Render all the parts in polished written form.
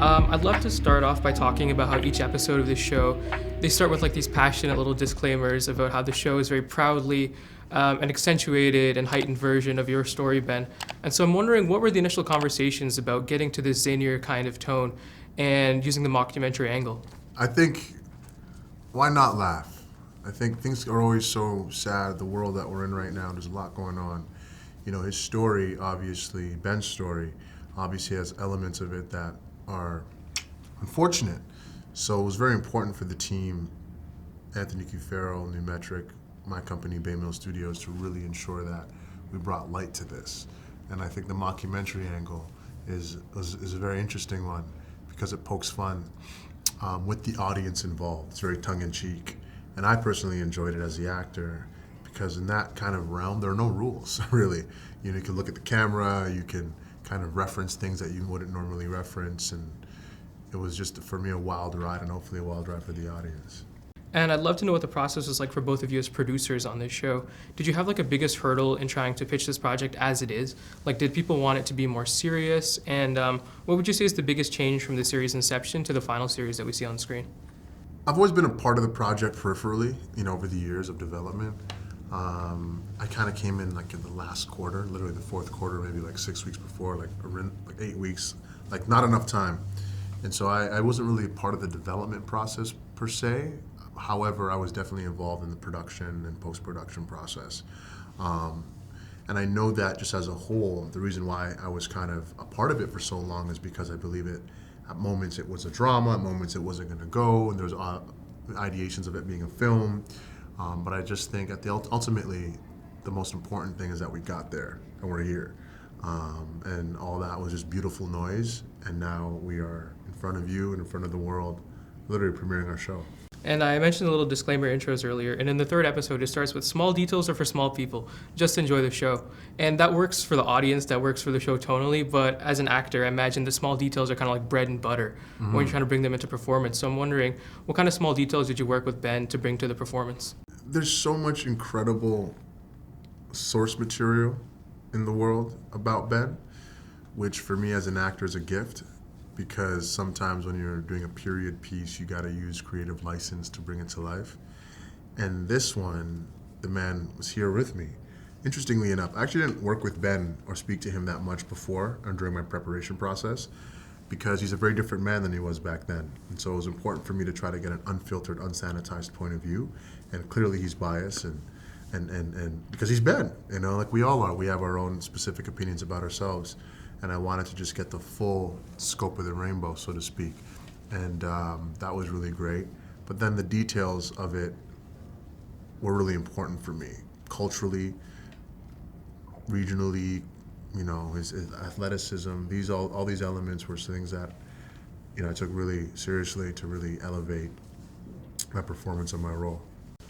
I'd love to start off by talking about how each episode of this show, they start with like these passionate little disclaimers about how the show is very proudly an accentuated and heightened version of your story, Ben. And so I'm wondering, what were the initial conversations about getting to this zanier kind of tone and using the mockumentary angle? I think, why not laugh? I think things are always so sad, the world that we're in right now, there's a lot going on. You know, his story, obviously, Ben's story, obviously has elements of it that are unfortunate. So it was very important for the team, Anthony Cufero, New Metric, my company, Bay Mill Studios, to really ensure that we brought light to this. And I think the mockumentary angle is a very interesting one because it pokes fun with the audience involved. It's very tongue-in-cheek. And I personally enjoyed it as the actor because in that kind of realm, there are no rules, really. You know, you can look at the camera, you can kind of reference things that you wouldn't normally reference, and it was just, for me, a wild ride, and hopefully a wild ride for the audience. And I'd love to know what the process was like for both of you as producers on this show. Did you have like a biggest hurdle in trying to pitch this project as it is? Like, did people want it to be more serious? And what would you say is the biggest change from the series' inception to the final series that we see on screen? I've always been a part of the project peripherally, you know, over the years of development. I kind of came in like in the last quarter, literally the fourth quarter, maybe like 6 weeks before, like 8 weeks, like not enough time. And so I wasn't really a part of the development process per se. However, I was definitely involved in the production and post-production process. And I know that just as a whole, the reason why I was kind of a part of it for so long is because I believe it, at moments it was a drama, at moments it wasn't gonna go, and there was ideations of it being a film. But I just think ultimately, the most important thing is that we got there and we're here. And all that was just beautiful noise, and now we are in front of you and in front of the world, literally premiering our show. And I mentioned a little disclaimer intros earlier, and in the third episode, it starts with small details are for small people. Just enjoy the show. And that works for the audience, that works for the show tonally, but as an actor, I imagine the small details are kind of like bread and butter when you're trying to bring them into performance. So I'm wondering, what kind of small details did you work with Ben to bring to the performance? There's so much incredible source material in the world about Ben, which for me as an actor is a gift. Because sometimes when you're doing a period piece, you gotta use creative license to bring it to life. And this one, the man was here with me. Interestingly enough, I actually didn't work with Ben or speak to him that much before or during my preparation process because he's a very different man than he was back then. And so it was important for me to try to get an unfiltered, unsanitized point of view. And clearly he's biased and because he's Ben, you know, like we all are. We have our own specific opinions about ourselves. And I wanted to just get the full scope of the rainbow, so to speak. And that was really great. But then the details of it were really important for me, culturally, regionally, you know, his athleticism, all these elements were things that, you know, I took really seriously to really elevate my performance of my role.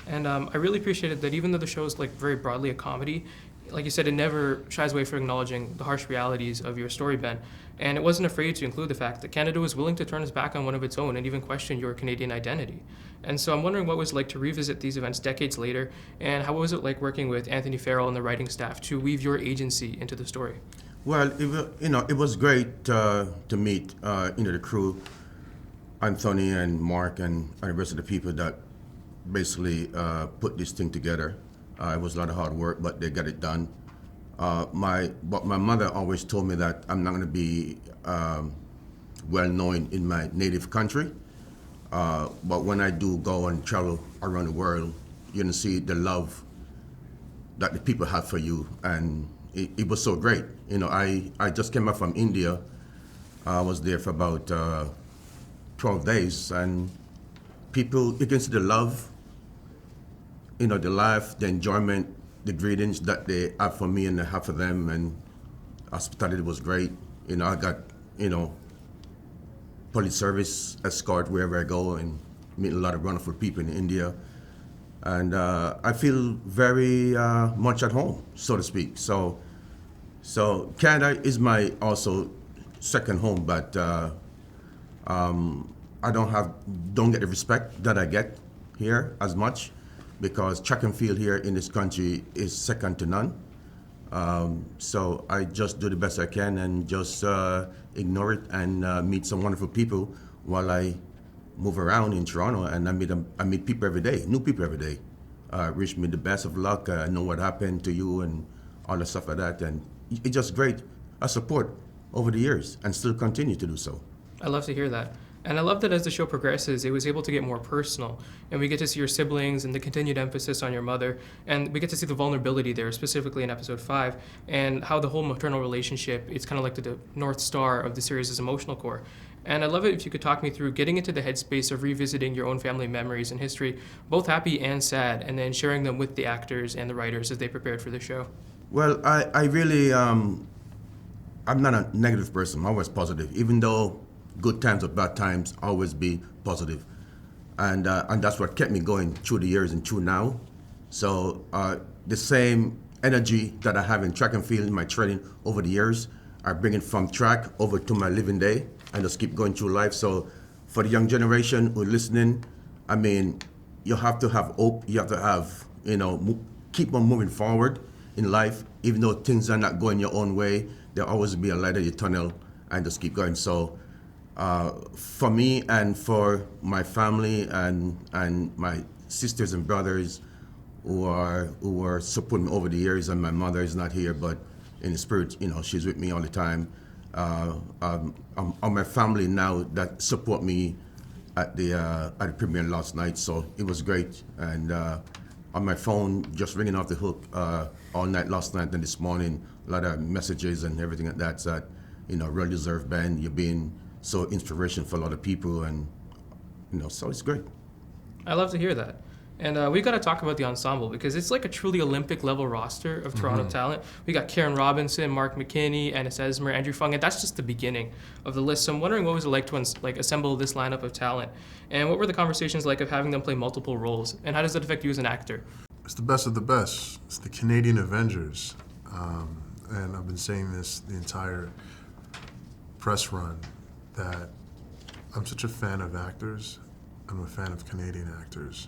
And I really appreciated that even though the show is like very broadly a comedy, like you said, it never shies away from acknowledging the harsh realities of your story, Ben. And it wasn't afraid to include the fact that Canada was willing to turn its back on one of its own and even question your Canadian identity. And so I'm wondering what it was like to revisit these events decades later, and how was it like working with Anthony Farrell and the writing staff to weave your agency into the story? Well, it was great to meet the crew, Anthony and Mark and the rest of the people that basically put this thing together. It was a lot of hard work, but they got it done. But my mother always told me that I'm not going to be well known in my native country. But when I do go and travel around the world, you're going to see the love that the people have for you, and it was so great. You know, I just came back from India. I was there for about 12 days, and people, you can see the love. You know, the life, the enjoyment, the greetings that they have for me and I have for them, and hospitality was great. You know, I got, police service escort wherever I go and meet a lot of wonderful people in India. And I feel very much at home, so to speak. So Canada is my also second home, but I don't get the respect that I get here as much, because track and field here in this country is second to none. So I just do the best I can and just ignore it and meet some wonderful people while I move around in Toronto, and I meet people every day, new people every day. Wish me the best of luck. I know what happened to you and all the stuff like that, and it's just great. I support over the years and still continue to do so. I love to hear that. And I love that as the show progresses, it was able to get more personal. And we get to see your siblings and the continued emphasis on your mother. And we get to see the vulnerability there, specifically in episode 5, and how the whole maternal relationship is kind of like the North Star of the series' emotional core. And I'd love it if you could talk me through getting into the headspace of revisiting your own family memories and history, both happy and sad, and then sharing them with the actors and the writers as they prepared for the show. Well, I really, I'm not a negative person. I'm always positive. Even though good times or bad times, always be positive. And that's what kept me going through the years and through now. So the same energy that I have in track and field in my training over the years, I bring it from track over to my living day and just keep going through life. So for the young generation who are listening, I mean, you have to have hope. You have to have, keep on moving forward in life. Even though things are not going your own way, there'll always be a light at your tunnel, and just keep going. So for me and for my family and my sisters and brothers who are supporting me over the years, and my mother is not here, but in the spirit, she's with me all the time. On my family now that support me at the premiere last night, so it was great. And on my phone, just ringing off the hook all night last night and this morning, a lot of messages and everything like that. That well deserved, Ben. You're being so inspiration for a lot of people, and so it's great. I love to hear that. And we got to talk about the ensemble because it's like a truly Olympic level roster of Toronto talent. We got Karen Robinson, Mark McKinney, Ennis Esmer, Andrew Fung, and that's just the beginning of the list. So I'm wondering what was it like to assemble this lineup of talent, and what were the conversations like of having them play multiple roles, and how does that affect you as an actor? It's the best of the best. It's the Canadian Avengers. And I've been saying this the entire press run, that I'm such a fan of actors. I'm a fan of Canadian actors.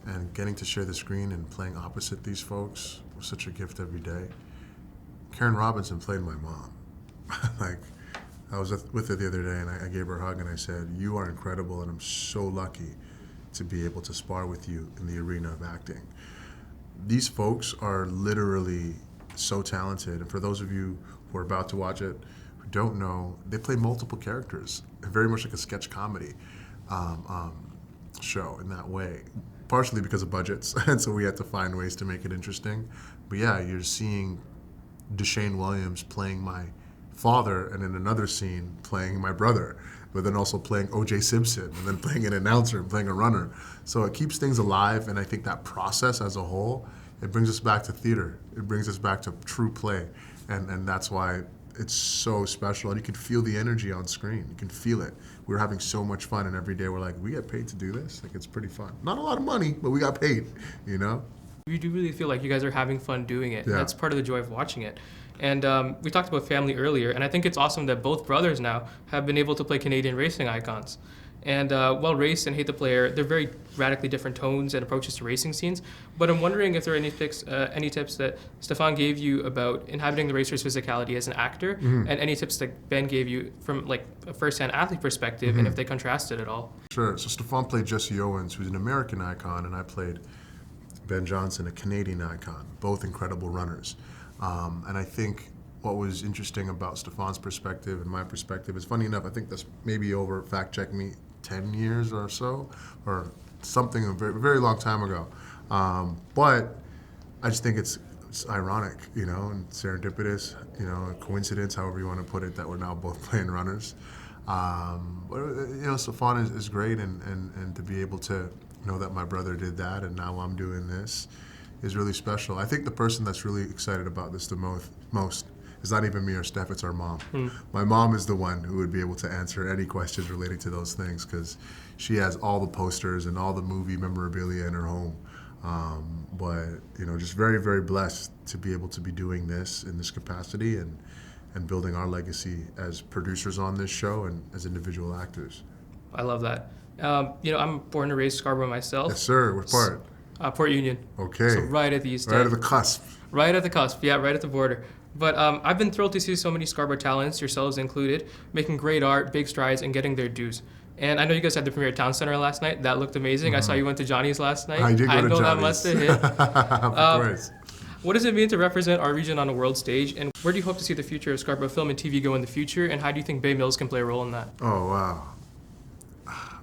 And getting to share the screen and playing opposite these folks was such a gift every day. Karen Robinson played my mom. I was with her the other day, and I gave her a hug and I said, "You are incredible, and I'm so lucky to be able to spar with you in the arena of acting." These folks are literally so talented, and for those of you who are about to watch it who don't know, they play multiple characters, very much like a sketch comedy show in that way. Partially because of budgets, and so we had to find ways to make it interesting. But yeah, you're seeing Deshane Williams playing my father, and in another scene playing my brother, but then also playing O.J. Simpson, and then playing an announcer and playing a runner. So it keeps things alive, and I think that process as a whole, it brings us back to theater. It brings us back to true play, and that's why it's so special, and you can feel the energy on screen. You can feel it. We're having so much fun, and every day we're like, we get paid to do this? It's pretty fun. Not a lot of money, but we got paid, You do really feel like you guys are having fun doing it. Yeah. That's part of the joy of watching it. And we talked about family earlier, and I think it's awesome that both brothers now have been able to play Canadian racing icons. And while Race and Hate the Player, they're very radically different tones and approaches to racing scenes. But I'm wondering if there are any tips that Stefan gave you about inhabiting the racer's physicality as an actor, and any tips that Ben gave you from a first-hand athlete perspective, and if they contrasted at all. Sure. So Stefan played Jesse Owens, who's an American icon, and I played Ben Johnson, a Canadian icon, both incredible runners. And I think what was interesting about Stefan's perspective and my perspective is, funny enough, I think that's maybe over, fact-check me, 10 years or so, or something a very, very long time ago. But I just think it's ironic, and serendipitous, a coincidence, however you want to put it, that we're now both playing runners. But Stefan is great, and to be able to know that my brother did that and now I'm doing this is really special. I think the person that's really excited about this the most is not even me or Steph, it's our mom. My mom is the one who would be able to answer any questions relating to those things, because she has all the posters and all the movie memorabilia in her home. But just very, very blessed to be able to be doing this in this capacity and building our legacy as producers on this show and as individual actors. I love that. I'm born and raised Scarborough myself. Yes, sir. What part? Port Union. Okay. So right at the east Right end. at the cusp. Right at the cusp, yeah, right at the border. But I've been thrilled to see so many Scarborough talents, yourselves included, making great art, big strides, and getting their dues. And I know you guys had the premiere at Town Center last night. That looked amazing. I saw you went to Johnny's last night. I did go to know that Johnny's. must have hit. Of course. What does it mean to represent our region on a world stage? And where do you hope to see the future of Scarborough film and TV go in the future? And how do you think Bay Mills can play a role in that? Oh wow,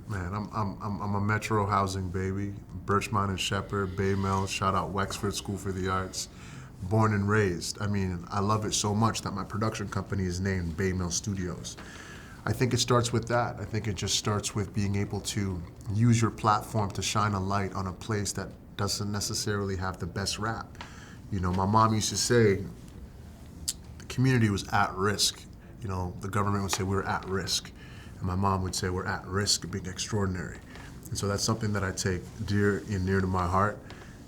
man! I'm a metro housing baby. Birchmount and Shepherd, Bay Mills. Shout out Wexford School for the Arts. Born and raised. I mean, I love it so much that my production company is named Bay Mills Studios. I think it starts with that. I think it just starts with being able to use your platform to shine a light on a place that doesn't necessarily have the best rap. You know, my mom used to say the community was at risk. You know, the government would say we're at risk. And my mom would say we're at risk of being extraordinary. And so that's something that I take dear and near to my heart.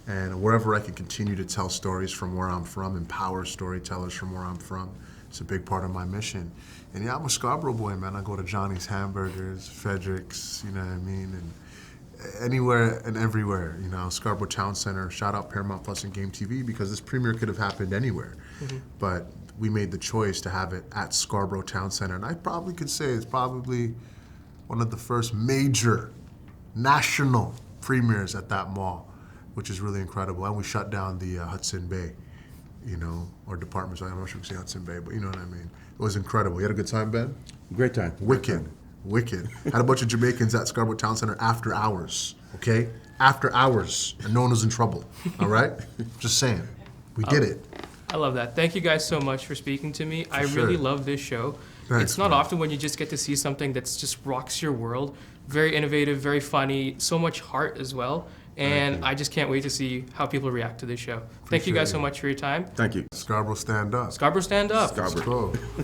And wherever I can continue to tell stories from where I'm from, empower storytellers from where I'm from, it's a big part of my mission. And yeah, I'm a Scarborough boy, man. I go to Johnny's Hamburgers, Frederick's, you know what I mean? And anywhere and everywhere, you know, Scarborough Town Center, shout out Paramount Plus and Game TV, because this premiere could have happened anywhere. But we made the choice to have it at Scarborough Town Center. And I probably could say it's probably one of the first major national premieres at that mall, which is really incredible. And we shut down the Hudson Bay, you know, or department. So I'm not sure we say Hudson Bay, but you know what I mean. It was incredible. You had a good time, Ben? Great time. Wicked. Wicked. Had a bunch of Jamaicans at Scarborough Town Center after hours, okay? After hours, and no one was in trouble, all right? Just saying. We did it. I love that. Thank you guys so much for speaking to me. I really love this show. Thanks, it's not man. often when you just get to see something that's just rocks your world. Very innovative, very funny, so much heart as well. And I just can't wait to see how people react to this show. Thank you guys so much for your time. Thank you. Scarborough, stand up. Scarborough, stand up. Scarborough. Let's go.